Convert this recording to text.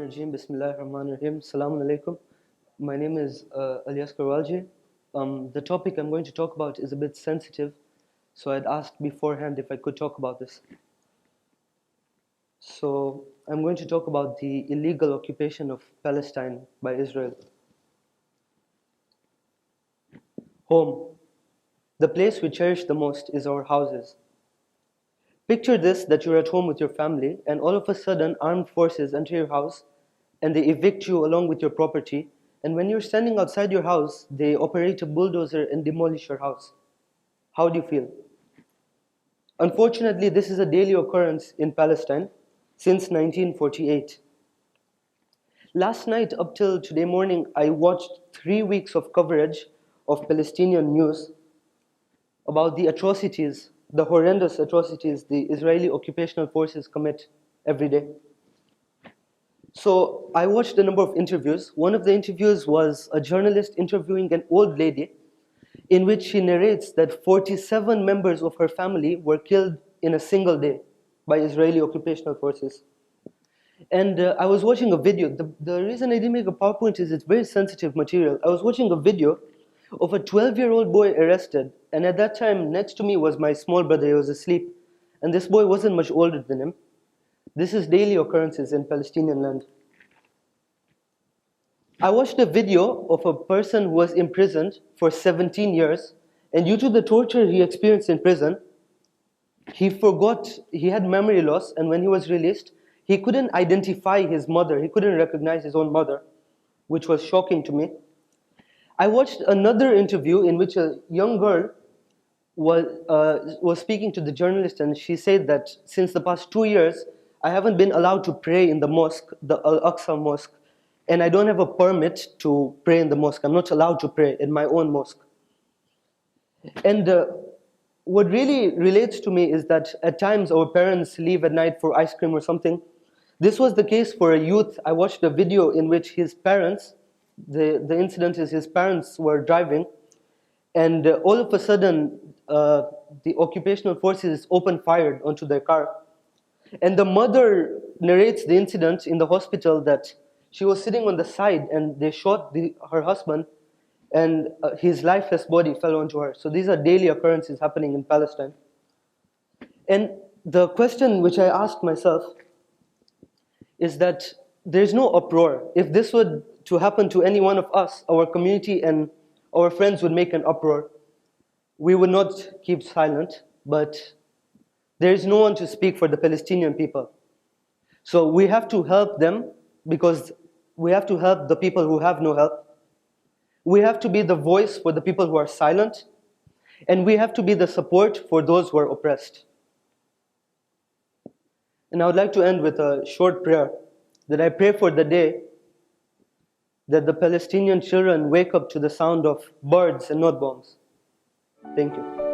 Rajim. Bismillahirrahmanirrahim. Assalamu alaikum. My name is Aliasgher Walji. The topic I'm going to talk about is a bit sensitive, so I'd asked beforehand if I could talk about this. So I'm going to talk about the illegal occupation of Palestine by Israel. Home. The place we cherish the most is our houses. Picture this, that you're at home with your family and all of a sudden armed forces enter your house and they evict you along with your property, and when you're standing outside your house, they operate a bulldozer and demolish your house. How do you feel? Unfortunately, this is a daily occurrence in Palestine since 1948. Last night up till today morning, I watched 3 weeks of coverage of Palestinian news about the atrocities, the horrendous atrocities the Israeli occupational forces commit every day. So I watched a number of interviews. One of the interviews was a journalist interviewing an old lady in which she narrates that 47 members of her family were killed in a single day by Israeli occupational forces. And I was watching a video. The reason I didn't make a PowerPoint is it's very sensitive material. I was watching a video of a 12-year-old boy arrested, and at that time next to me was my small brother. He was asleep, and this boy wasn't much older than him. This is daily occurrences in Palestinian land. I watched a video of a person who was imprisoned for 17 years, and due to the torture he experienced in prison, he had memory loss, and when he was released, he couldn't identify his mother. He couldn't recognize his own mother, which was shocking to me. I watched another interview in which a young girl was speaking to the journalist, and she said that since the past 2 years, I haven't been allowed to pray in the mosque, the Al-Aqsa mosque, and I don't have a permit to pray in the mosque. I'm not allowed to pray in my own mosque. And what really relates to me is that at times our parents leave at night for ice cream or something. This was the case for a youth. I watched a video in which his parents, the incident is his parents were driving, and all of a sudden the occupational forces opened fire onto their car. And the mother narrates the incident in the hospital that she was sitting on the side and they shot her husband, and his lifeless body fell onto her. So these are daily occurrences happening in Palestine. And the question which I asked myself is that there's no uproar. If this were to happen to any one of us, our community and our friends would make an uproar. We would not keep silent, but there is no one to speak for the Palestinian people. So we have to help them, because we have to help the people who have no help. We have to be the voice for the people who are silent, and we have to be the support for those who are oppressed. And I would like to end with a short prayer that I pray for the day that the Palestinian children wake up to the sound of birds and not bombs. Thank you.